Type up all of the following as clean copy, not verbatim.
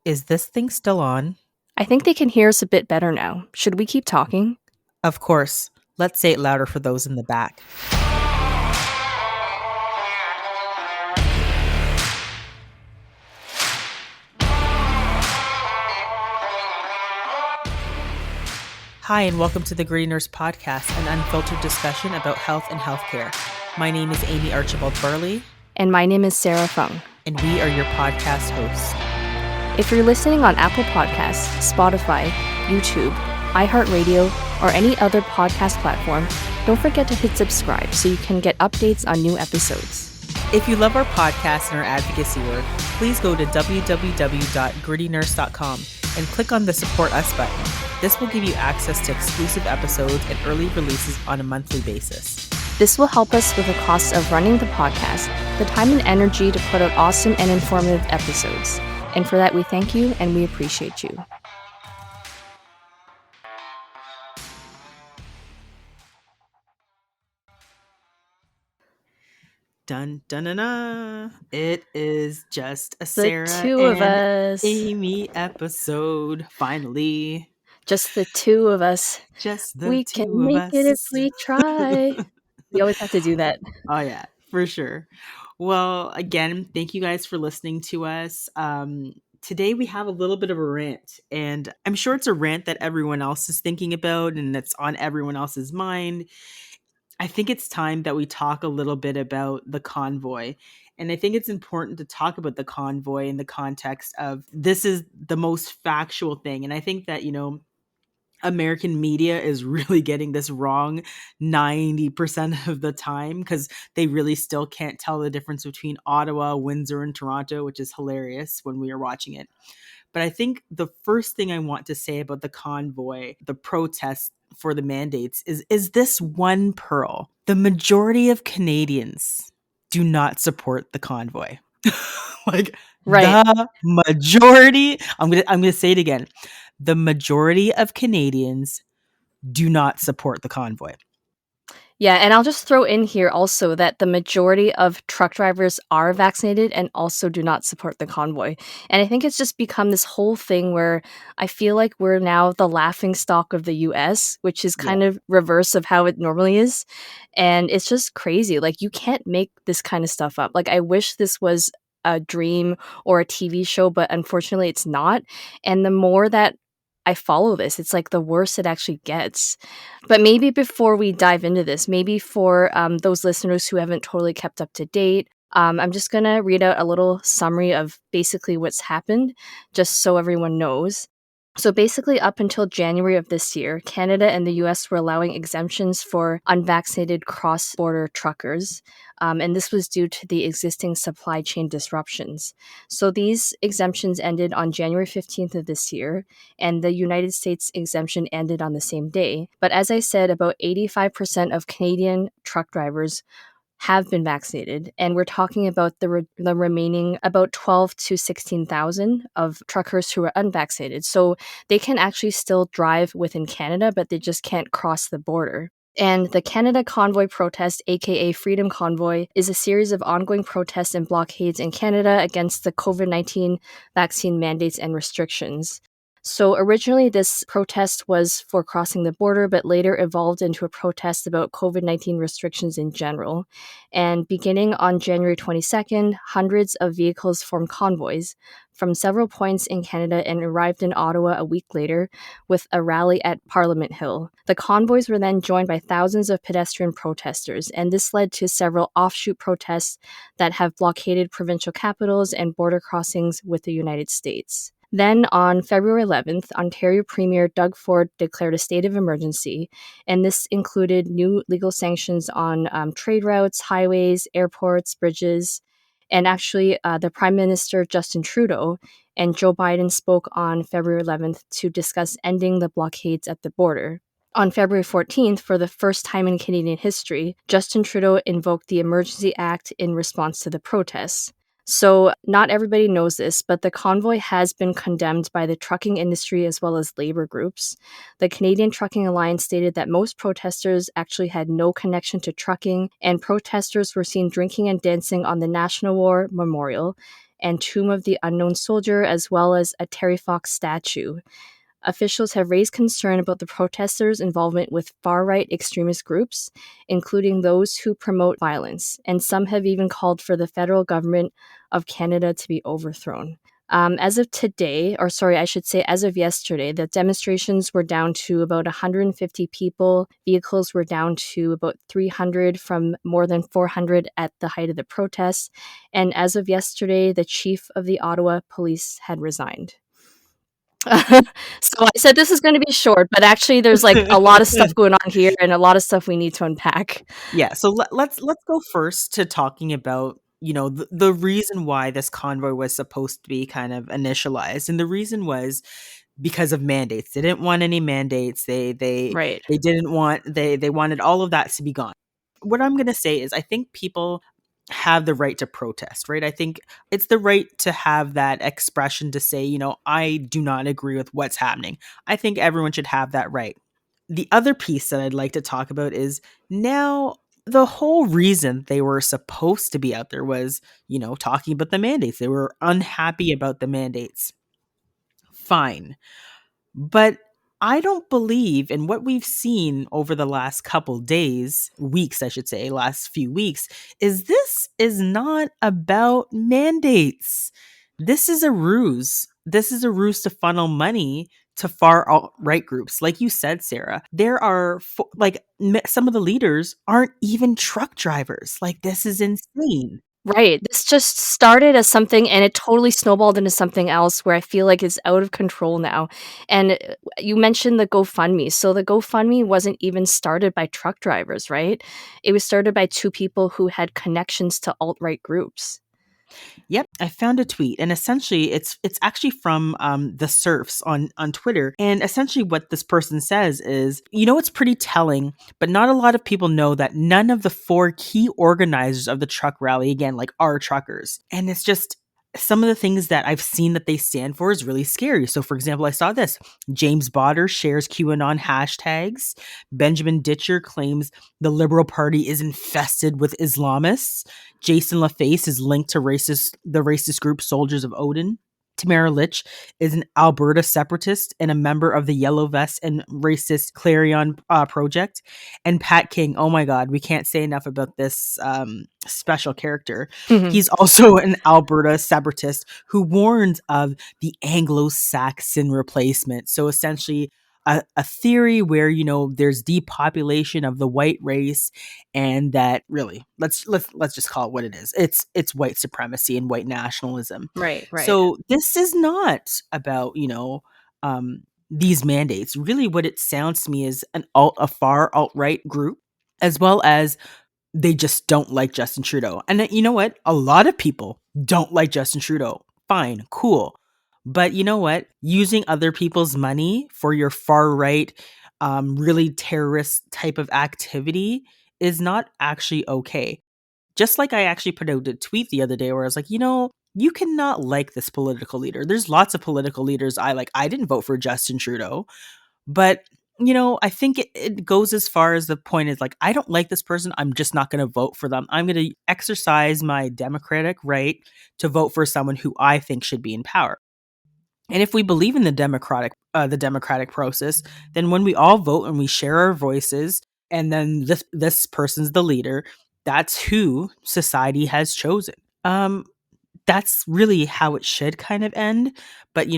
Is this thing still on? I think they can hear us a bit better now. Should we keep talking? Of course. Let's say it louder for those in the back. Hi, and welcome to the Gritty Nurse Podcast, an unfiltered discussion about health and healthcare. My name is Amie Archibald-Varley. And my name is Sara Fung. And we are your podcast hosts. If you're listening on Apple Podcasts, Spotify, YouTube, iHeartRadio, or any other podcast platform, don't forget to hit subscribe so you can get updates on new episodes. If you love our podcast and our advocacy work, please go to www.grittynurse.com and click on the Support Us button. This will give you access to exclusive episodes and early releases on a monthly basis. This will help us with the costs of running the podcast, the time and energy to put out awesome and informative episodes. And for that, we thank you and we appreciate you. Dun dun dun dun. It is just a The Sara two of us. Amie episode. Finally. Just the two of us. Just the we two can of make us. it if we try. We always have to do that. Oh yeah, for sure. Well, again, thank you guys for listening to us. Today we have a little bit of a rant, and I'm sure it's a rant that everyone else is thinking about and that's on everyone else's mind. I think it's time that we talk a little bit about the convoy. And I think it's important to talk about the convoy in the context of this is the most factual thing. And I think that, American media is really getting this wrong 90% of the time because they really still can't tell the difference between Ottawa, Windsor, and Toronto, which is hilarious when we are watching it. But I think the first thing I want to say about the convoy, the protest for the mandates, is this one pearl. The majority of Canadians do not support the convoy. Right. The majority, I'm gonna say it again. The majority of Canadians do not support the convoy. Yeah, and I'll just throw in here also that the majority of truck drivers are vaccinated and also do not support the convoy. And I think it's just become this whole thing where I feel like we're now the laughingstock of the US, which is kind of reverse of how it normally is. And it's just crazy. Like, you can't make this kind of stuff up. Like, I wish this was a dream or a TV show, but unfortunately it's not. And the more that I follow this, it's like the worse it actually gets. But maybe before we dive into this, maybe for those listeners who haven't totally kept up to date, I'm just going to read out a little summary of basically what's happened, just so everyone knows. So basically, up until January of this year, Canada and the US were allowing exemptions for unvaccinated cross-border truckers. And this was due to the existing supply chain disruptions. So these exemptions ended on January 15th of this year, and the United States exemption ended on the same day. But as I said, about 85% of Canadian truck drivers have been vaccinated, and we're talking about the remaining about 12 to 16,000 of truckers who are unvaccinated. So they can actually still drive within Canada, but they just can't cross the border. And the Canada Convoy protest, aka Freedom Convoy, is a series of ongoing protests and blockades in Canada against the COVID-19 vaccine mandates and restrictions. So originally this protest was for crossing the border, but later evolved into a protest about COVID-19 restrictions in general. And beginning on January 22nd, hundreds of vehicles formed convoys from several points in Canada and arrived in Ottawa a week later with a rally at Parliament Hill. The convoys were then joined by thousands of pedestrian protesters, and this led to several offshoot protests that have blockaded provincial capitals and border crossings with the United States. Then, on February 11th, Ontario Premier Doug Ford declared a state of emergency, and this included new legal sanctions on trade routes, highways, airports, bridges. And actually, the Prime Minister, Justin Trudeau, and Joe Biden spoke on February 11th to discuss ending the blockades at the border. On February 14th, for the first time in Canadian history, Justin Trudeau invoked the Emergency Act in response to the protests. So, not everybody knows this, but the convoy has been condemned by the trucking industry as well as labor groups. The Canadian Trucking Alliance stated that most protesters actually had no connection to trucking, and protesters were seen drinking and dancing on the National War Memorial and Tomb of the Unknown Soldier, as well as a Terry Fox statue. Officials have raised concern about the protesters' involvement with far right extremist groups, including those who promote violence, and some have even called for the federal government of Canada to be overthrown. As of today, or sorry, I should say as of yesterday, the demonstrations were down to about 150 people. Vehicles were down to about 300 from more than 400 at the height of the protests. And as of yesterday, the chief of the Ottawa police had resigned. So I said this is going to be short, but actually there's like a lot of stuff going on here and a lot of stuff we need to unpack. Yeah, so let's go first to talking about, the reason why this convoy was supposed to be kind of initialized, and the reason was because of mandates. They didn't want any mandates. Right. They didn't want they wanted all of that to be gone. What I'm going to say is I think people have the right to protest, right? I think it's the right to have that expression to say, I do not agree with what's happening. I think everyone should have that right. The other piece that I'd like to talk about is now the whole reason they were supposed to be out there was, talking about the mandates. They were unhappy about the mandates. Fine. But I don't believe in what we've seen over the last couple days, weeks, I should say, last few weeks, is this is not about mandates. This is a ruse. This is a ruse to funnel money to far alt right groups. Like you said, Sarah, there are some of the leaders aren't even truck drivers. Like, this is insane. Right. This just started as something and it totally snowballed into something else where I feel like it's out of control now. And you mentioned the GoFundMe. So the GoFundMe wasn't even started by truck drivers, right? It was started by two people who had connections to alt-right groups. Yep, I found a tweet, and essentially, it's actually from the Surfs on Twitter. And essentially, what this person says is, it's pretty telling, but not a lot of people know that none of the four key organizers of the truck rally, again, like, are truckers. And it's just some of the things that I've seen that they stand for is really scary. So, for example, I saw this: James Botter shares QAnon hashtags. Benjamin Ditcher claims the Liberal Party is infested with Islamists. Jason LaFace is linked to the racist group Soldiers of Odin. Tamara Litch is an Alberta separatist and a member of the Yellow Vest and racist Clarion Project. And Pat King, oh my God, we can't say enough about this special character. He's also an Alberta separatist who warns of the Anglo-Saxon replacement. So essentially, a theory where there's depopulation of the white race, and that really let's just call it what it is. It's white supremacy and white nationalism. Right, right. So this is not about these mandates. Really, what it sounds to me is a far alt right group, as well as they just don't like Justin Trudeau. And you know what? A lot of people don't like Justin Trudeau. Fine, cool. But you know what? Using other people's money for your far right, really terrorist type of activity is not actually okay. Just like I actually put out a tweet the other day where I was like, you cannot like this political leader. There's lots of political leaders I like. I didn't vote for Justin Trudeau, but I think it goes as far as the point is like, I don't like this person. I'm just not going to vote for them. I'm going to exercise my democratic right to vote for someone who I think should be in power. And if we believe in the democratic process, then when we all vote and we share our voices, and then this person's the leader, that's who society has chosen. That's really how it should kind of end. But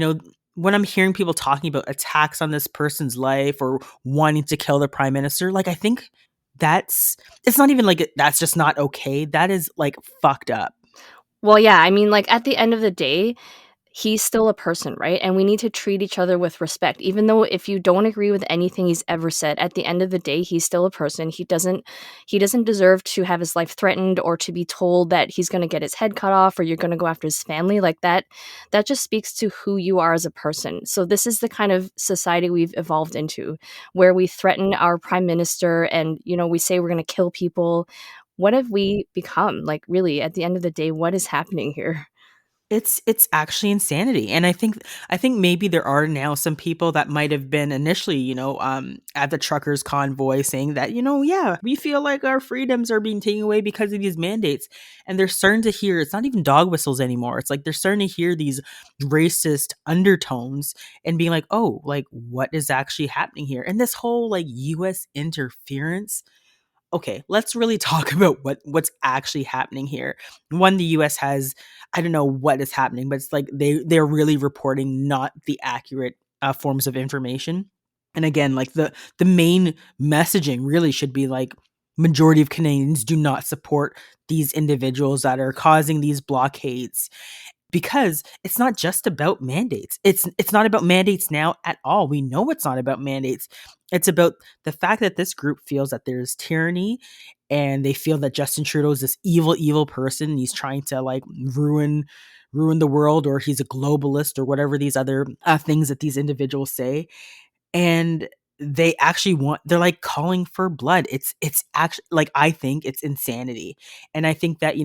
when I'm hearing people talking about attacks on this person's life or wanting to kill the prime minister, like, I think it's not even like that's just not okay. That is like fucked up. Well, yeah, I mean, like, at the end of the day, he's still a person, right? And we need to treat each other with respect. Even though if you don't agree with anything he's ever said, at the end of the day, he's still a person. He doesn't deserve to have his life threatened or to be told that he's going to get his head cut off or you're going to go after his family. Like, that just speaks to who you are as a person. So this is the kind of society we've evolved into, where we threaten our prime minister and, we say we're going to kill people. what have we become? Like, really, at the end of the day, what is happening here? It's actually insanity, and I think maybe there are now some people that might have been initially, at the truckers' convoy saying that, yeah, we feel like our freedoms are being taken away because of these mandates, and they're starting to hear it's not even dog whistles anymore. It's like they're starting to hear these racist undertones and being like, oh, like what is actually happening here? And this whole like U.S. interference. Okay, let's really talk about what's actually happening here. One, the US has, I don't know what is happening, but it's like they're really reporting not the accurate forms of information. And again, like the main messaging really should be like majority of Canadians do not support these individuals that are causing these blockades, because it's not just about mandates. It's not about mandates now at all. We know it's not about mandates. It's about the fact that this group feels that there's tyranny, and they feel that Justin Trudeau is this evil person. And he's trying to like ruin the world, or he's a globalist, or whatever these other things that these individuals say. And they're like calling for blood. It's actually like, I think it's insanity. And I think that,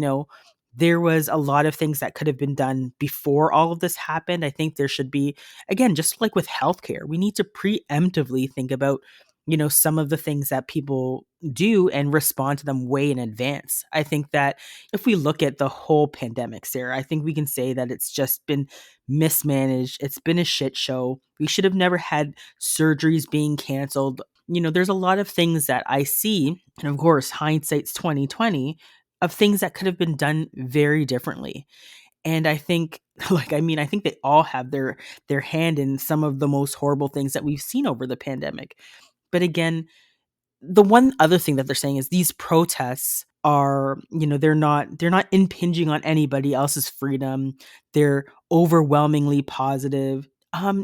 there was a lot of things that could have been done before all of this happened. I think there should be, again, just like with healthcare, we need to preemptively think about, some of the things that people do and respond to them way in advance. I think that if we look at the whole pandemic, Sarah, I think we can say that it's just been mismanaged. It's been a shit show. We should have never had surgeries being canceled. There's a lot of things that I see, and of course, hindsight's 2020, of things that could have been done very differently. And I think, I think they all have their hand in some of the most horrible things that we've seen over the pandemic. But again, the one other thing that they're saying is these protests are, they're not impinging on anybody else's freedom. They're overwhelmingly positive.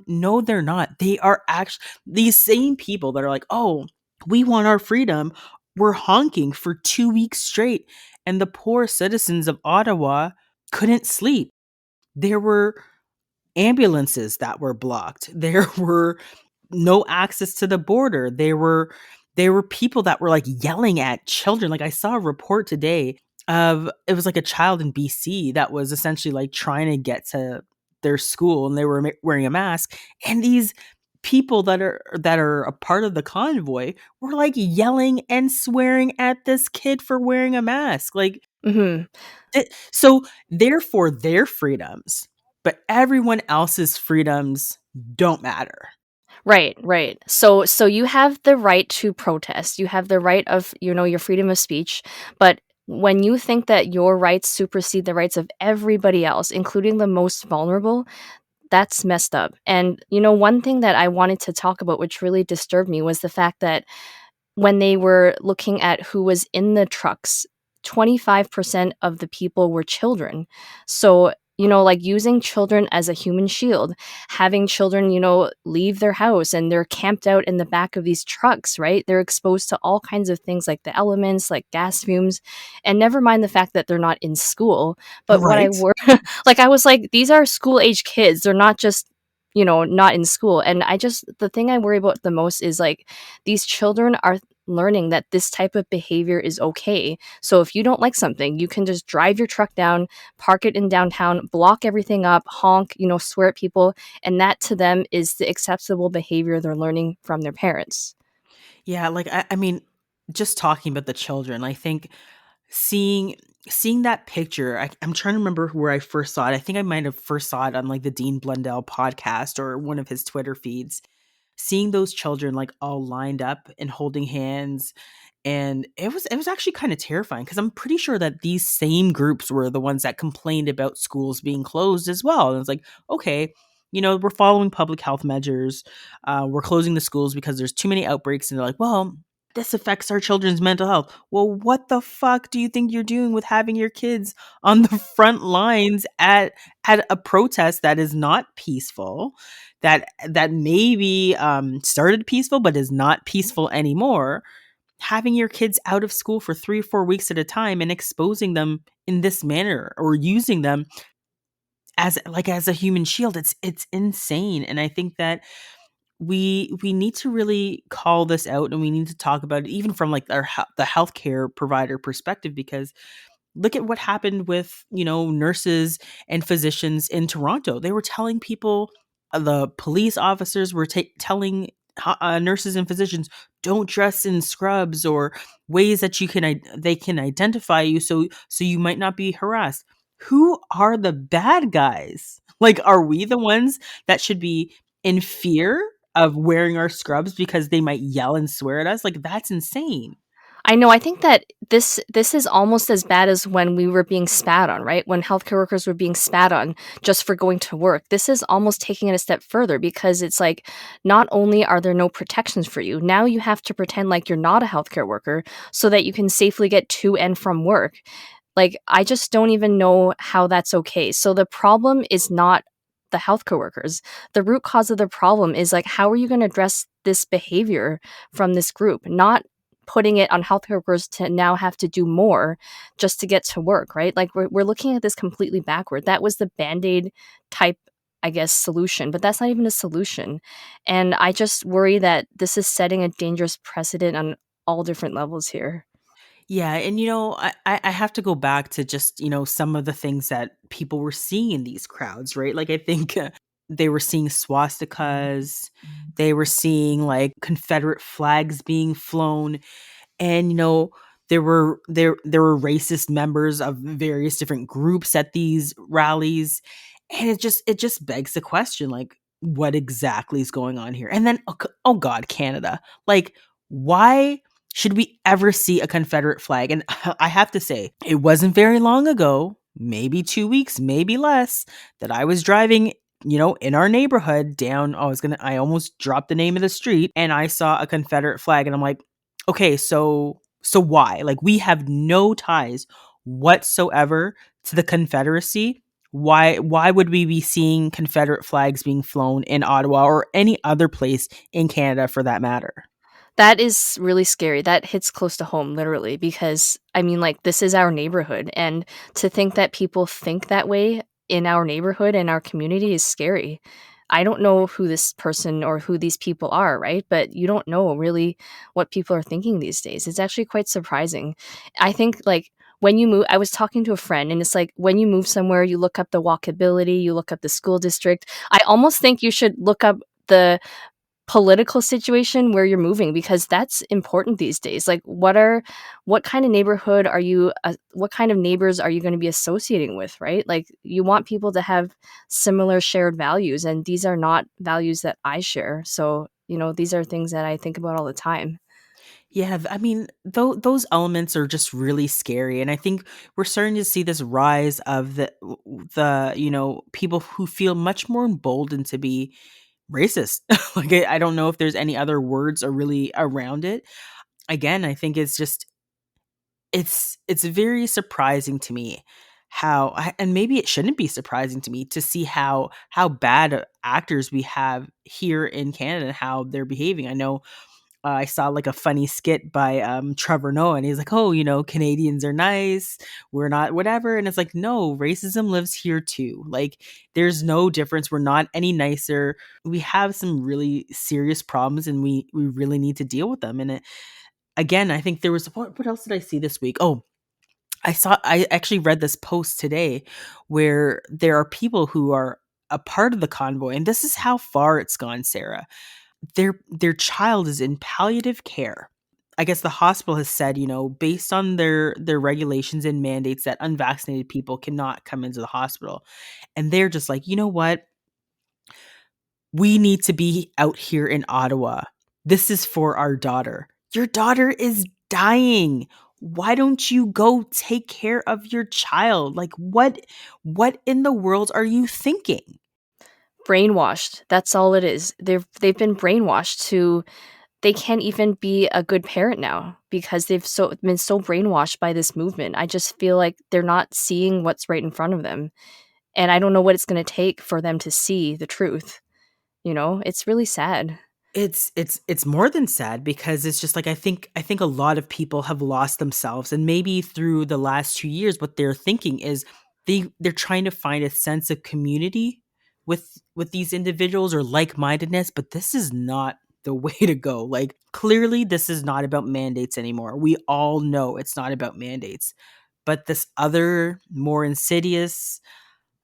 No, they're not. They are actually these same people that are like, oh, we want our freedom. We're honking for 2 weeks straight, and the poor citizens of Ottawa couldn't sleep. There were ambulances that were blocked. There were no access to the border. There were people that were like yelling at children. Like, I saw a report today of, it was like a child in BC that was essentially like trying to get to their school, and they were wearing a mask, and these people that are a part of the convoy were like yelling and swearing at this kid for wearing a mask. Like, Mhm. so therefore their freedoms, but everyone else's freedoms don't matter. Right, right. So you have the right to protest. You have the right of, your freedom of speech, but when you think that your rights supersede the rights of everybody else, including the most vulnerable, that's messed up. And one thing that I wanted to talk about, which really disturbed me, was the fact that when they were looking at who was in the trucks, 25% of the people were children. So, like using children as a human shield, having children, leave their house and they're camped out in the back of these trucks, right? They're exposed to all kinds of things like the elements, like gas fumes, and never mind the fact that they're not in school. But what I Right? were like, I was like, these are school age kids. They're not just not in school. And the thing I worry about the most is like these children are learning that this type of behavior is okay. So if you don't like something, you can just drive your truck down, park it in downtown, block everything up, honk, swear at people, and that to them is the acceptable behavior they're learning from their parents. Yeah, like I mean, just talking about the children, I think seeing seeing that picture, I'm trying to remember where I first saw it. I think I might have first saw it on like the Dean Blundell podcast or one of his Twitter feeds. Seeing those children like all lined up and holding hands, and it was actually kind of terrifying, because I'm pretty sure that these same groups were the ones that complained about schools being closed as well. And it's like, okay, we're following public health measures, we're closing the schools because there's too many outbreaks, and they're like, well, this affects our children's mental health. Well, what the fuck do you think you're doing with having your kids on the front lines at a protest that is not peaceful, that maybe started peaceful but is not peaceful anymore? Having your kids out of school for 3 or 4 weeks at a time and exposing them in this manner, or using them as a human shield, it's insane. And I think that we need to really call this out, and we need to talk about it even from like the healthcare provider perspective, because look at what happened with, nurses and physicians in Toronto. They were telling people, the police officers were telling nurses and physicians, don't dress in scrubs or ways that they can identify you, so you might not be harassed. Who are the bad guys? Like, are we the ones that should be in fear of wearing our scrubs because they might yell and swear at us? Like, that's insane. I know, I think that this is almost as bad as when we were being spat on, right? When healthcare workers were being spat on just for going to work. This is almost taking it a step further because it's like not only are there no protections for you, now you have to pretend like you're not a healthcare worker so that you can safely get to and from work. Like, I just don't even know how that's okay. So the problem is not the healthcare workers. The root cause of the problem is like, how are you going to address this behavior from this group? Not putting it on healthcare workers to now have to do more just to get to work, right? Like, we're looking at this completely backward. That was the band-aid type, I guess, solution, but that's not even a solution. And I just worry that this is setting a dangerous precedent on all different levels here. Yeah, and I have to go back to just, some of the things that people were seeing in these crowds, right? Like, I think they were seeing swastikas, they were seeing like Confederate flags being flown, and there were racist members of various different groups at these rallies, and it just begs the question, like, what exactly is going on here? And then, oh god, Canada, like, why should we ever see a Confederate flag? And I have to say, it wasn't very long ago, maybe 2 weeks, maybe less, that I was driving, in our neighborhood down. I almost dropped the name of the street, and I saw a Confederate flag, and I'm like, okay, so why? Like, we have no ties whatsoever to the Confederacy. Why would we be seeing Confederate flags being flown in Ottawa or any other place in Canada for that matter? That is really scary. That hits close to home, literally, because I mean, like, this is our neighborhood. And to think that people think that way in our neighborhood and our community is scary. I don't know who this person or who these people are, right? But you don't know really what people are thinking these days. It's actually quite surprising. I think, like, when you move, I was talking to a friend, and it's like when you move somewhere, you look up the walkability, you look up the school district. I almost think you should look up the political situation where you're moving because that's important these days. Like, what kind of neighborhood are you what kind of neighbors are you going to be associating with, right? Like, you want people to have similar shared values, and these are not values that I share. So, these are things that I think about all the time. Yeah, I mean, those elements are just really scary, and I think we're starting to see this rise of the people who feel much more emboldened to be racist. Like, I don't know if there's any other words are really around it. Again, I think it's very surprising to me and maybe it shouldn't be surprising to me to see how bad actors we have here in Canada and how they're behaving. I know I saw like a funny skit by Trevor Noah, and he's like, "Oh, Canadians are nice. We're not whatever." And it's like, no, racism lives here too. Like, there's no difference. We're not any nicer. We have some really serious problems, and we really need to deal with them. And again, I think there was what else did I see this week? Oh, I actually read this post today where there are people who are a part of the convoy, and this is how far it's gone, Sarah. Their child is in palliative care. I guess the hospital has said, based on their regulations and mandates, that unvaccinated people cannot come into the hospital. And they're just like, you know what? We need to be out here in Ottawa. This is for our daughter. Your daughter is dying. Why don't you go take care of your child? Like, what in the world are you thinking? Brainwashed. That's all it is. They've been brainwashed to they can't even be a good parent now because they've been so brainwashed by this movement. I just feel like they're not seeing what's right in front of them. And I don't know what it's going to take for them to see the truth. It's really sad. It's more than sad, because it's just like, I think a lot of people have lost themselves, and maybe through the last 2 years what they're thinking is they're trying to find a sense of community with these individuals or like-mindedness, but this is not the way to go. Like, clearly this is not about mandates anymore. We all know it's not about mandates. But this other more insidious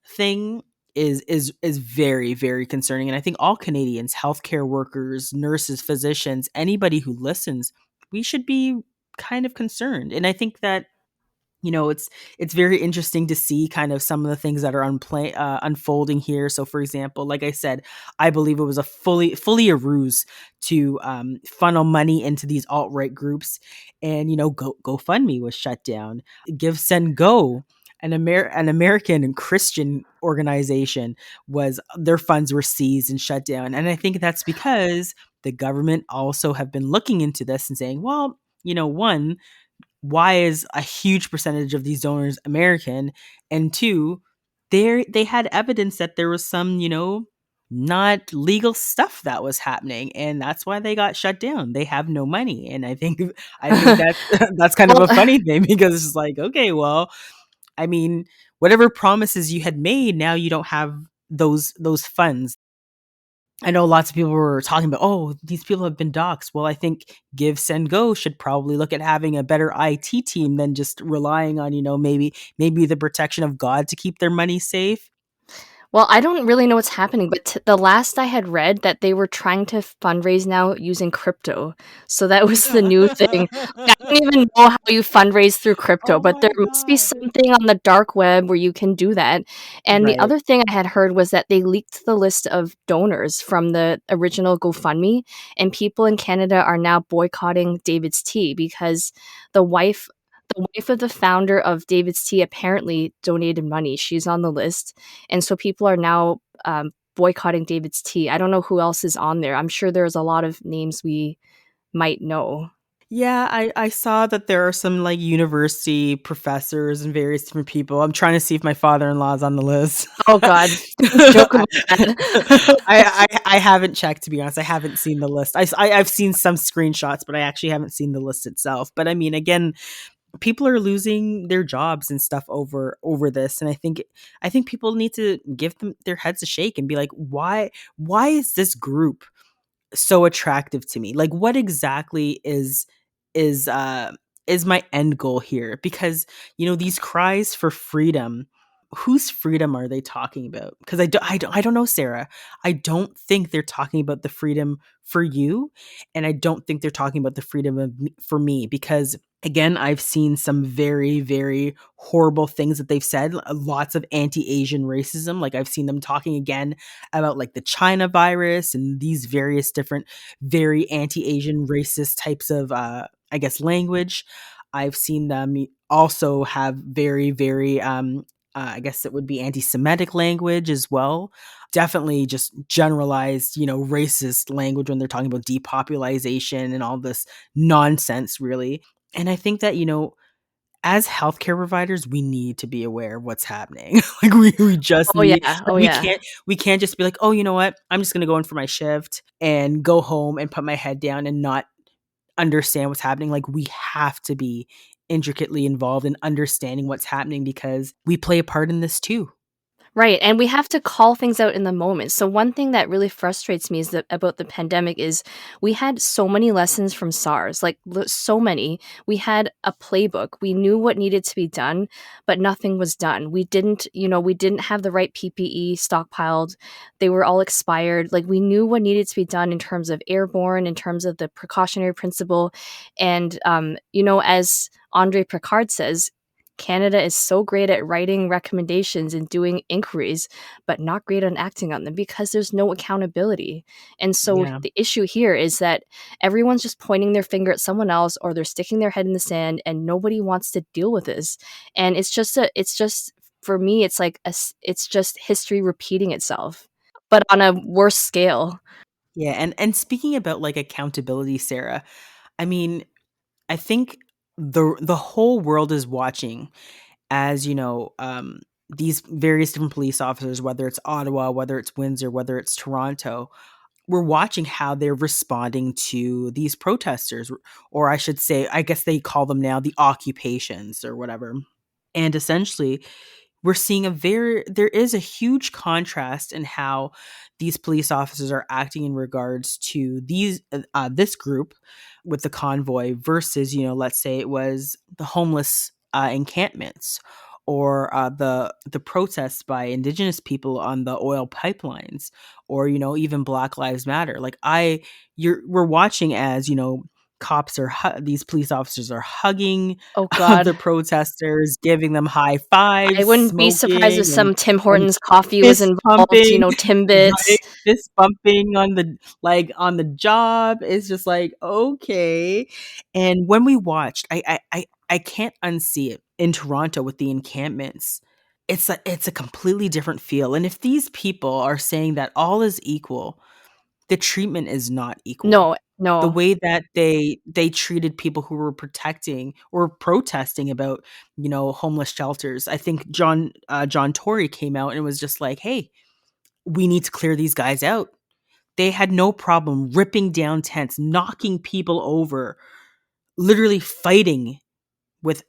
thing is very, very concerning. And I think all Canadians, healthcare workers, nurses, physicians, anybody who listens, we should be kind of concerned. And I think that, it's very interesting to see kind of some of the things that are unfolding here. So, for example, like I said, I believe it was a fully a ruse to funnel money into these alt right groups, and GoFundMe was shut down. Give Send Go, an American and Christian organization, was their funds were seized and shut down, and I think that's because the government also have been looking into this and saying, well, one, why is a huge percentage of these donors American? And two, they had evidence that there was some, not legal stuff that was happening, and that's why they got shut down. They have no money. And I think that that's kind of Well, a funny thing, because it's just like, okay, well, I mean, whatever promises you had made, now you don't have those funds. I know lots of people were talking about, oh, these people have been doxxed. Well, I think Give Send Go should probably look at having a better IT team than just relying on, maybe the protection of God to keep their money safe. Well, I don't really know what's happening, but the last I had read that they were trying to fundraise now using crypto. So that was the new thing. Like, I don't even know how you fundraise through crypto, Oh but there my must be god. something on the dark web where you can do that. And the Right. other thing I had heard was that they leaked the list of donors from the original GoFundMe, and people in Canada are now boycotting David's Tea because the wife the wife of the founder of David's Tea apparently donated money. She's on the list, and so people are now boycotting David's Tea. I don't know who else is on there. I'm sure there's a lot of names we might know. Yeah, I saw that there are some like university professors and various different people. I'm trying to see if my father-in-law is on the list. Oh God, don't joke I, about that. I haven't checked, to be honest. I haven't seen the list. I've seen some screenshots, but I actually haven't seen the list itself. But I mean, again, people are losing their jobs and stuff over this, and I think people need to give them their heads a shake and be like, why is this group so attractive to me? Like, what exactly is uh is my end goal here? Because these cries for freedom, whose freedom are they talking about? Because I don't know, Sarah. I don't think they're talking about the freedom for you, and I don't think they're talking about the freedom for me, because again, I've seen some very, very horrible things that they've said. Lots of anti-Asian racism. Like, I've seen them talking again about like the China virus and these various different, very anti-Asian racist types of, I guess, language. I've seen them also have very, very, I guess it would be anti-Semitic language as well. Definitely just generalized, racist language when they're talking about depopulation and all this nonsense, really. And I think that, as healthcare providers, we need to be aware of what's happening. Like, we just Oh need, yeah, like, oh yeah. we can't just be like, oh, you know what? I'm just gonna go in for my shift and go home and put my head down and not understand what's happening. Like, we have to be intricately involved in understanding what's happening, because we play a part in this too. Right, and we have to call things out in the moment. So one thing that really frustrates me is that about the pandemic is we had so many lessons from SARS, like so many. We had a playbook. We knew what needed to be done, but nothing was done. We didn't have the right PPE stockpiled. They were all expired. Like, we knew what needed to be done in terms of airborne, in terms of the precautionary principle, and as Andre Picard says, Canada is so great at writing recommendations and doing inquiries, but not great on acting on them because there's no accountability. And so Yeah. the issue here is that everyone's just pointing their finger at someone else, or they're sticking their head in the sand, and nobody wants to deal with this. And it's just for me, it's like it's just history repeating itself, but on a worse scale. Yeah. And speaking about like accountability, Sarah, I mean, I think the whole world is watching as, these various different police officers, whether it's Ottawa, whether it's Windsor, whether it's Toronto, we're watching how they're responding to these protesters, or I should say, I guess they call them now the occupations or whatever. And essentially, we're seeing there is a huge contrast in how these police officers are acting in regards to this group with the convoy versus, let's say it was the homeless encampments, or the protests by indigenous people on the oil pipelines, or even Black Lives Matter. Like we're watching as these police officers are hugging Oh god. the protesters, giving them high I fives, wouldn't be surprised if smoking, some Tim and Hortons coffee was fist involved, pumping, Timbits. right? Fist pumping on the job is just like, okay. And when we watched, I can't unsee it in Toronto with the encampments. It's a completely different feel. And if these people are saying that all is equal, the treatment is not equal. No, The no. way that they treated people who were protecting or protesting about, homeless shelters. I think John Tory came out and was just like, "Hey, we need to clear these guys out." They had no problem ripping down tents, knocking people over, literally fighting with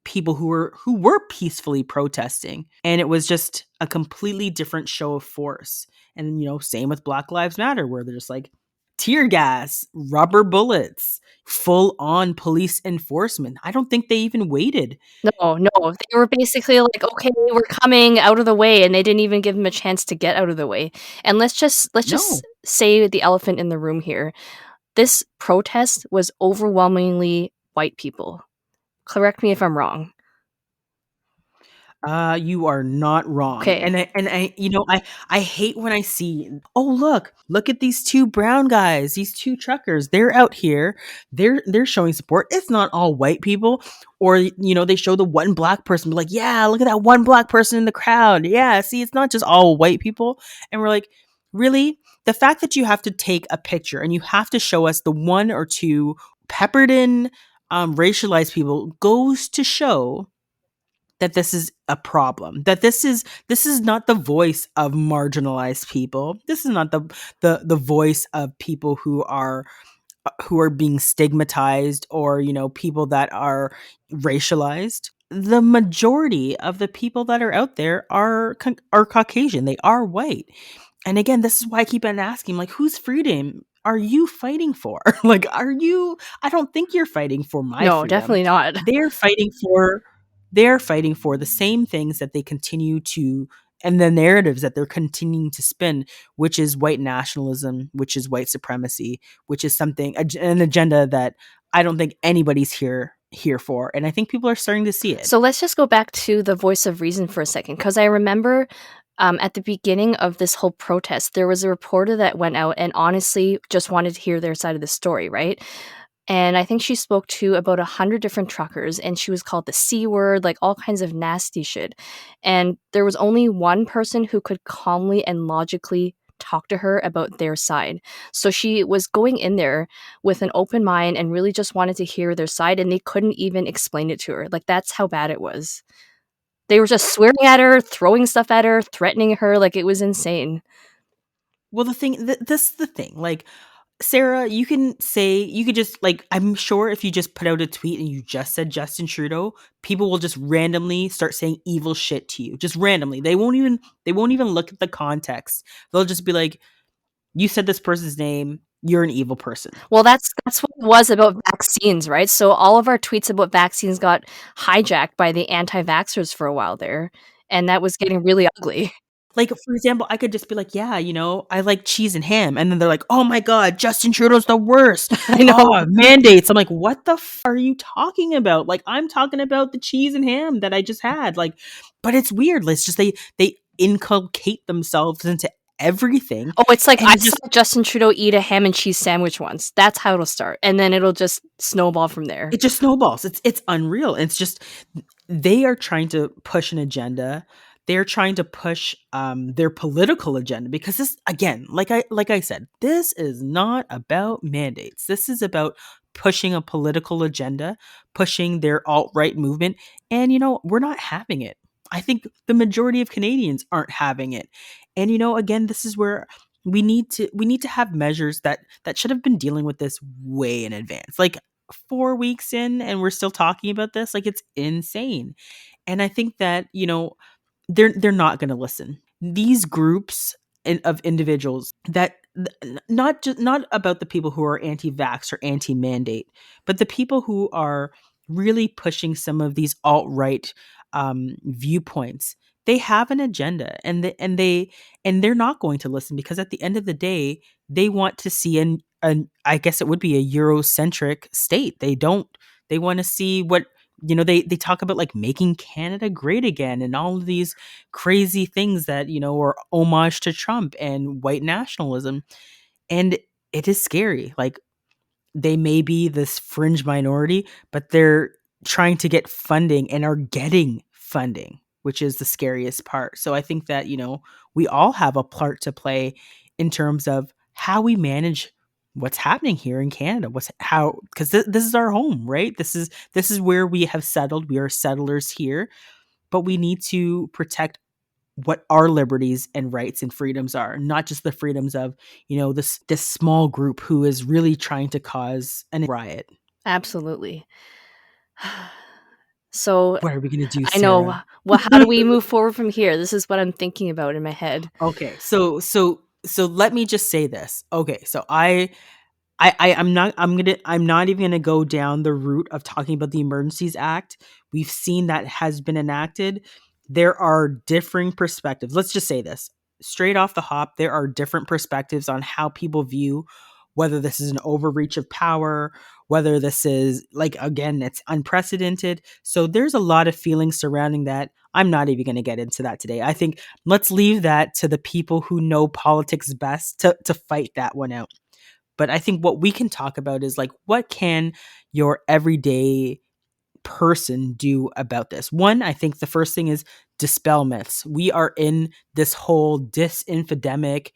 people who were peacefully protesting, and it was just a completely different show of force. And same with Black Lives Matter, where they're just like tear gas, rubber bullets, full on police enforcement. I don't think they even waited. No, no. They were basically like, "Okay, we're coming, out of the way," and they didn't even give him a chance to get out of the way. And let's just No. say the elephant in the room here. This protest was overwhelmingly white people. Correct me if I'm wrong. You are not wrong. Okay. And I hate when I see, oh, look at these two brown guys, these two truckers. They're out here. They're showing support. It's not all white people. Or they show the one black person, be like, yeah, look at that one black person in the crowd. Yeah, see, it's not just all white people. And we're like, really? The fact that you have to take a picture and you have to show us the one or two peppered in racialized people goes to show that this is a problem, that this is not the voice of marginalized people. This is not the voice of people who are being stigmatized, or people that are racialized. The majority of the people that are out there are Caucasian. They are white. And again, this is why I keep on asking, like, whose freedom are you fighting for? Like, I don't think you're fighting for my No, freedom. definitely not. They're fighting for they're fighting for the same things that they continue to, and the narratives that they're continuing to spin, which is white nationalism, which is white supremacy, which is an agenda that I don't think anybody's here for. And I think people are starting to see it. So let's just go back to the voice of reason for a second, because I remember at the beginning of this whole protest, there was a reporter that went out and honestly just wanted to hear their side of the story, right? And I think she spoke to about 100 different truckers, and she was called the C word, like all kinds of nasty shit. And there was only one person who could calmly and logically talk to her about their side. So she was going in there with an open mind and really just wanted to hear their side, and they couldn't even explain it to her. Like, that's how bad it was. They were just swearing at her, throwing stuff at her, threatening her. Like, it was insane. Well, this is the thing. Like, Sarah, you could just, like, I'm sure if you just put out a tweet and you just said Justin Trudeau, people will just randomly start saying evil shit to you. Just randomly. They won't even look at the context. They'll just be like, you said this person's name, you're an evil person. Well, that's what it was about vaccines, right? So all of our tweets about vaccines got hijacked by the anti-vaxxers for a while there, and that was getting really ugly. Like, for example, I could just be like, yeah, I like cheese and ham. And then they're like, oh my God, Justin Trudeau's the worst. I know. Oh, mandates. I'm like, what the are you talking about? Like, I'm talking about the cheese and ham that I just had. Like, but it's weird. It's just they inculcate themselves into everything. Oh, it's like, And I saw Justin Trudeau eat a ham and cheese sandwich once. That's how it'll start, and then it'll just snowball from there. it just snowballs. It's unreal. It's just they are trying to push an agenda. They're trying to push their political agenda, because this, again, like I said, this is not about mandates. This is about pushing a political agenda, pushing their alt-right movement, and we're not having it. I think the majority of Canadians aren't having it. And again, this is where we need to have measures that should have been dealing with this way in advance. Like, 4 weeks in and we're still talking about this, like, it's insane. And I think that they're not going to listen. These groups of individuals that not about the people who are anti-vax or anti-mandate, but the people who are really pushing some of these alt-right viewpoints. They have an agenda, and they're not going to listen, because at the end of the day, they want to see an I guess it would be a Eurocentric state. They want to see what, they talk about, like, making Canada great again and all of these crazy things that, are homage to Trump and white nationalism. And it is scary. Like, they may be this fringe minority, but they're trying to get funding and are getting funding, which is the scariest part. So I think that, we all have a part to play in terms of how we manage what's happening here in Canada. Because this is our home, right? This is where we have settled. We are settlers here, but we need to protect what our liberties and rights and freedoms are, not just the freedoms of, this small group who is really trying to cause a riot. Absolutely. So What are we going to do, I know. Sarah? Well, how do we move forward from here? This is what I'm thinking about in my head. Okay, so let me just say this. Okay, so I'm not even gonna go down the route of talking about the Emergencies Act. We've seen that has been enacted. There are differing perspectives. Let's just say this straight off the hop. There are different perspectives on how people view whether this is an overreach of power, whether this is, like, again, it's unprecedented. So there's a lot of feelings surrounding that. I'm not even going to get into that today. I think let's leave that to the people who know politics best to fight that one out. But I think what we can talk about is, like, what can your everyday person do about this? One, I think the first thing is dispel myths. We are in this whole disinfodemic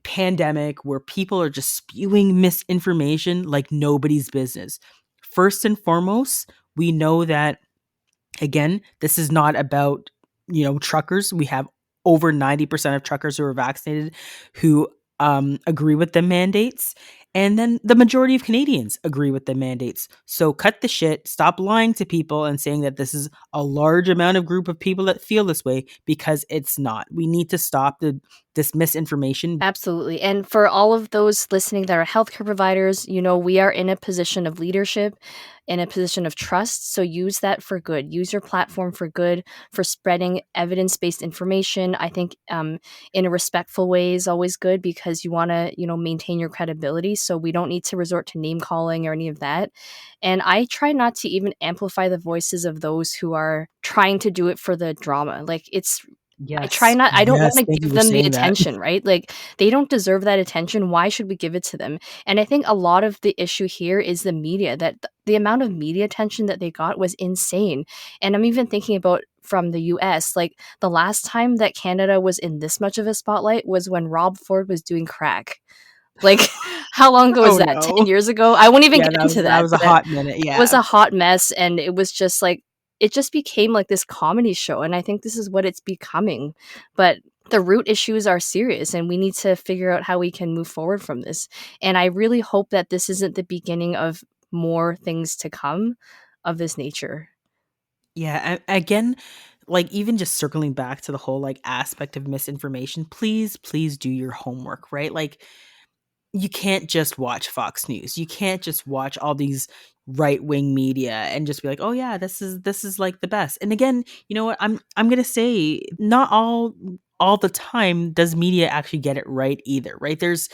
pandemic where people are just spewing misinformation like nobody's business. First and foremost, we know that, again, this is not about, truckers. We have over 90% of truckers who are vaccinated who agree with the mandates. And then the majority of Canadians agree with the mandates. So cut the shit, stop lying to people and saying that this is a large amount of group of people that feel this way, because it's not. We need to stop this misinformation. Absolutely. And for all of those listening that are healthcare providers, we are in a position of leadership, in a position of trust. So use that for good. Use your platform for good, for spreading evidence based information. I think in a respectful way is always good, because you want to, maintain your credibility. So we don't need to resort to name calling or any of that. And I try not to even amplify the voices of those who are trying to do it for the drama. Like, Yes. I don't Yes. wanna Thank you give for them the saying that. attention, right? Like, they don't deserve that attention, why should we give it to them? And I think a lot of the issue here is the media, that the amount of media attention that they got was insane. And I'm even thinking about from the US, like, the last time that Canada was in this much of a spotlight was when Rob Ford was doing crack. Like, how long ago was Oh, that? 10 no. years ago? I won't even Yeah, get into that that, was a but hot minute. it was Yeah. a hot mess, and it was just like it just became like this comedy show, and I think this is what it's becoming. But the root issues are serious, and we need to figure out how we can move forward from this. And I really hope that this isn't the beginning of more things to come of this nature. Yeah. Again, like, even just circling back to the whole, like, aspect of misinformation, please do your homework, right? Like, you can't just watch Fox News. You can't just watch all these right-wing media and just be like, "Oh yeah, this is like the best." And again, you know what? I'm going to say not all the time does media actually get it right either, right? There's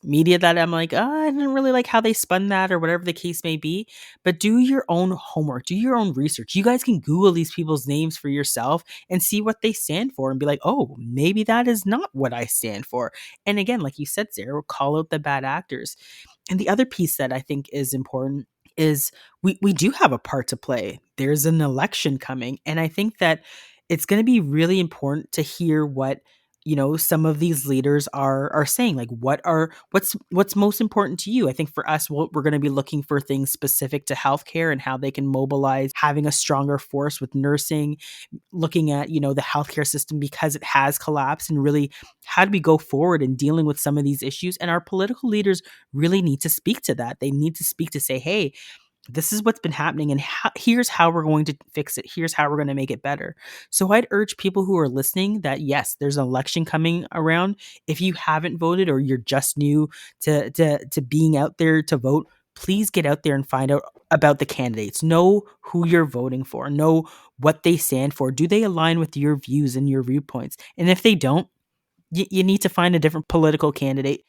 media that I'm like, "Oh, I didn't really like how they spun that," or whatever the case may be. But do your own homework, do your own research. You guys can Google these people's names for yourself and see what they stand for and be like, "Oh, maybe that is not what I stand for." And again, like you said, Sarah, call out the bad actors. And the other piece that I think is important is we do have a part to play. There's an election coming, and I think that it's going to be really important to hear what, some of these leaders are saying. Like, what's most important to you? I think for us, we're going to be looking for things specific to healthcare and how they can mobilize having a stronger force with nursing, looking at, the healthcare system because it has collapsed, and really how do we go forward in dealing with some of these issues. And our political leaders really need to speak to that. They need to speak to say, hey, this is what's been happening, and here's how we're going to fix it. Here's how we're going to make it better. So I'd urge people who are listening that yes, there's an election coming around. If you haven't voted or you're just new to being out there to vote, please get out there and find out about the candidates. Know who you're voting for. Know what they stand for. Do they align with your views and your viewpoints? And if they don't, you need to find a different political candidate.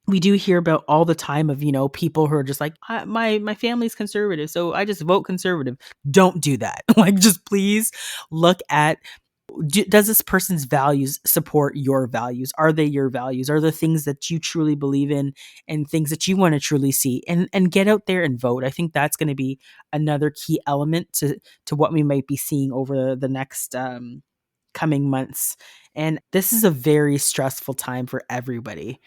We do hear about all the time of, people who are just like, my family's conservative, so I just vote conservative. Don't do that. Like, just please look at, does this person's values support your values? Are they your values? Are the things that you truly believe in and things that you want to truly see? And get out there and vote. I think that's going to be another key element to what we might be seeing over the next coming months. And this is a very stressful time for everybody.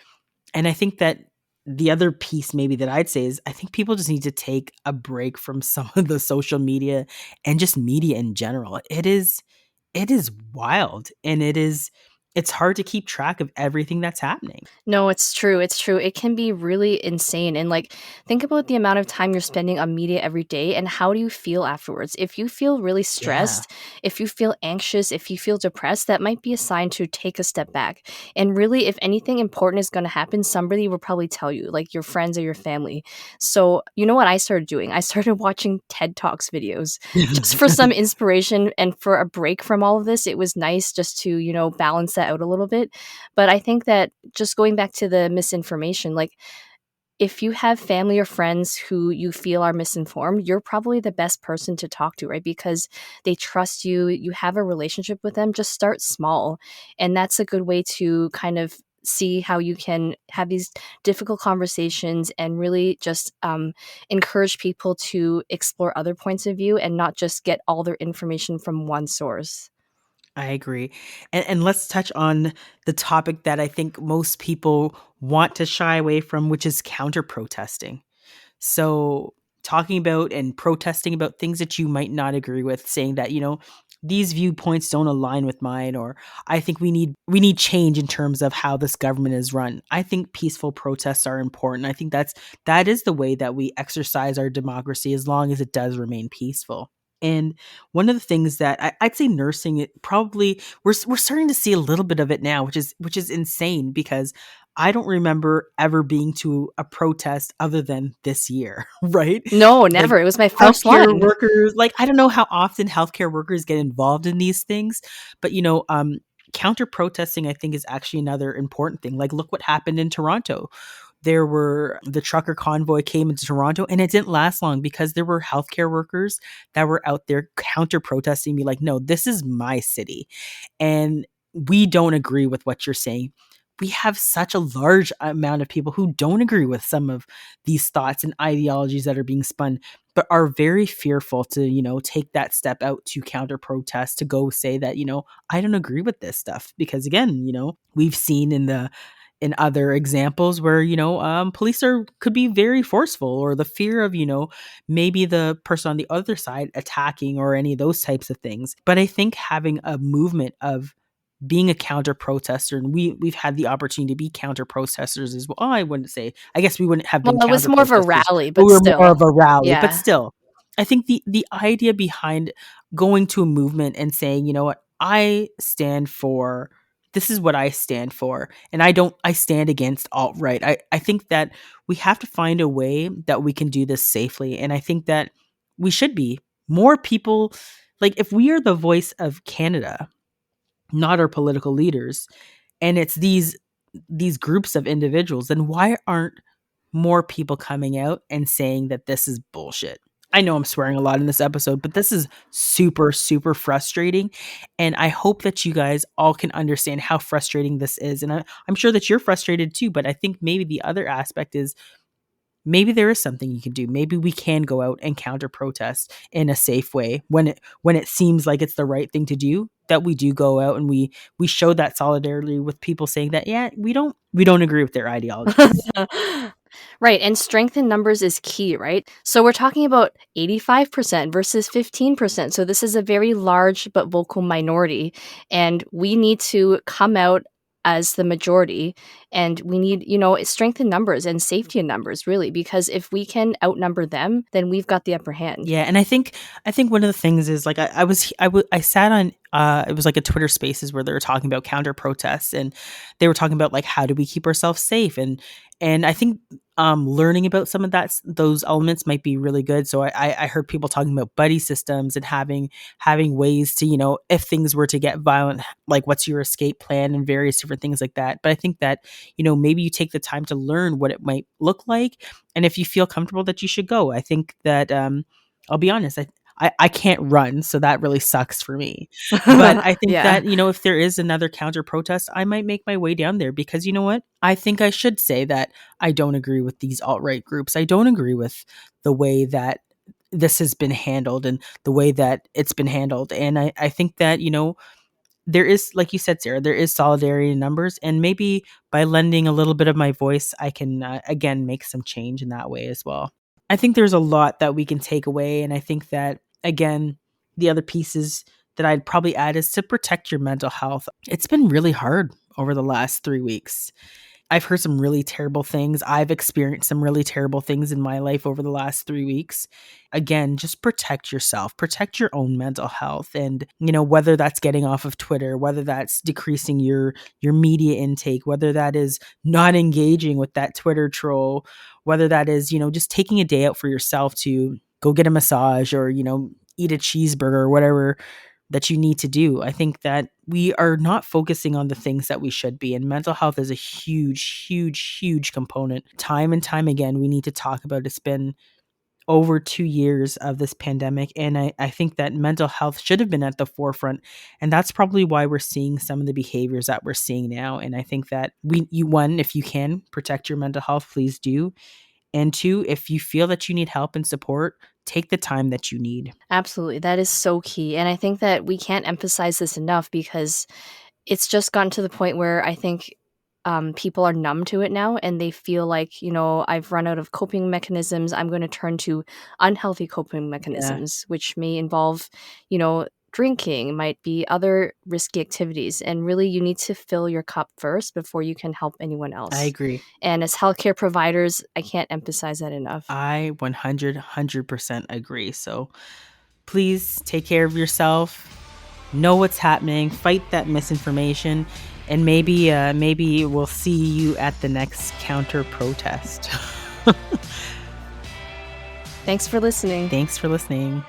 And I think that the other piece maybe that I'd say is I think people just need to take a break from some of the social media and just media in general. It is wild, and it's hard to keep track of everything that's happening. No, it's true. It's true. It can be really insane. And like, think about the amount of time you're spending on media every day and how do you feel afterwards? If you feel really Yeah. stressed, if you feel anxious, if you feel depressed, that might be a sign to take a step back. And really, if anything important is going to happen, somebody will probably tell you, like your friends or your family. So, you know what I started doing? I started watching TED Talks videos just for some inspiration and for a break from all of this. It was nice just to, balance that out a little bit. But I think that just going back to the misinformation, like if you have family or friends who you feel are misinformed, you're probably the best person to talk to, right? Because they trust you, you have a relationship with them. Just start small. And that's a good way to kind of see how you can have these difficult conversations and really just encourage people to explore other points of view and not just get all their information from one source. I agree. And let's touch on the topic that I think most people want to shy away from, which is counter protesting. So, talking about and protesting about things that you might not agree with, saying that, these viewpoints don't align with mine, or I think we need change in terms of how this government is run. I think peaceful protests are important. I think that is the way that we exercise our democracy as long as it does remain peaceful. And one of the things that I'd say nursing it probably we're starting to see a little bit of it now, which is insane because I don't remember ever being to a protest other than this year, right? No, Like never. It was my first healthcare one. workers, like I don't know how often healthcare workers get involved in these things, but counter protesting I think is actually another important thing. Like look what happened in Toronto. The trucker convoy came into Toronto and it didn't last long because there were healthcare workers that were out there counter protesting, me like, no, this is my city and we don't agree with what you're saying. We have such a large amount of people who don't agree with some of these thoughts and ideologies that are being spun, but are very fearful to, take that step out to counter protest, to go say that, I don't agree with this stuff. Because again, we've seen in other examples where police could be very forceful, or the fear of maybe the person on the other side attacking or any of those types of things. But I think having a movement of being a counter protester, and we've had the opportunity to be counter protesters as well. I wouldn't say, I guess we wouldn't have Well, been it was counter more of a protesters, rally, but but we were more still. of a rally. But Yeah. still, I think the idea behind going to a movement and saying, you know what, this is what I stand for, and I stand against alt right. I think that we have to find a way that we can do this safely, and I think that we should be more people. Like if we are the voice of Canada, not our political leaders, and it's these groups of individuals, then why aren't more people coming out and saying that this is bullshit? I know I'm swearing a lot in this episode, but this is super, super frustrating. And I hope that you guys all can understand how frustrating this is. And I'm sure that you're frustrated too, but I think maybe the other aspect is maybe there is something you can do. Maybe we can go out and counter protest in a safe way when it seems like it's the right thing to do. That we do go out and we show that solidarity with people saying that yeah, we don't agree with their ideologies. Right, and strength in numbers is key, right? So we're talking about 85% versus 15%. So this is a very large but vocal minority, and we need to come out as the majority, and we need, strength in numbers and safety in numbers, really, because if we can outnumber them, then we've got the upper hand. Yeah, and I think one of the things is like I sat on it was like a Twitter Spaces where they were talking about counter protests, and they were talking about like how do we keep ourselves safe, and I think learning about some of those elements might be really good. So I heard people talking about buddy systems and having ways to, if things were to get violent, like what's your escape plan and various different things like that. But I think that, maybe you take the time to learn what it might look like, and if you feel comfortable that you should go. I think that I'll be honest, I can't run, so that really sucks for me. But I think Yeah. that, if there is another counter protest, I might make my way down there, because you know what? I think I should say that I don't agree with these alt-right groups. I don't agree with the way that this has been handled and the way that it's been handled. And I think that, there is, like you said, Sarah, there is solidarity in numbers. And maybe by lending a little bit of my voice, I can, again, make some change in that way as well. I think there's a lot that we can take away. And I think that, again, the other pieces that I'd probably add is to protect your mental health. It's been really hard over the last 3 weeks. I've heard some really terrible things. I've experienced some really terrible things in my life over the last 3 weeks. Again, just protect yourself, protect your own mental health. And, whether that's getting off of Twitter, whether that's decreasing your media intake, whether that is not engaging with that Twitter troll, whether that is, just taking a day out for yourself to go get a massage or, eat a cheeseburger or whatever that you need to do. I think that we are not focusing on the things that we should be. And mental health is a huge, huge, huge component. Time and time again, we need to talk about it. It's been over 2 years of this pandemic. And I think that mental health should have been at the forefront. And that's probably why we're seeing some of the behaviors that we're seeing now. And I think that one, if you can protect your mental health, please do. And two, if you feel that you need help and support, take the time that you need. Absolutely. That is so key. And I think that we can't emphasize this enough because it's just gotten to the point where I think people are numb to it now and they feel like, I've run out of coping mechanisms. I'm going to turn to unhealthy coping Yeah, mechanisms, which may involve, drinking, might be other risky activities. And really, you need to fill your cup first before you can help anyone I else. agree. And as healthcare providers, I can't emphasize that enough. I 100% agree. So please take care of yourself. Know what's happening. Fight that misinformation, and maybe we'll see you at the next counter protest. Thanks for listening. Thanks for listening.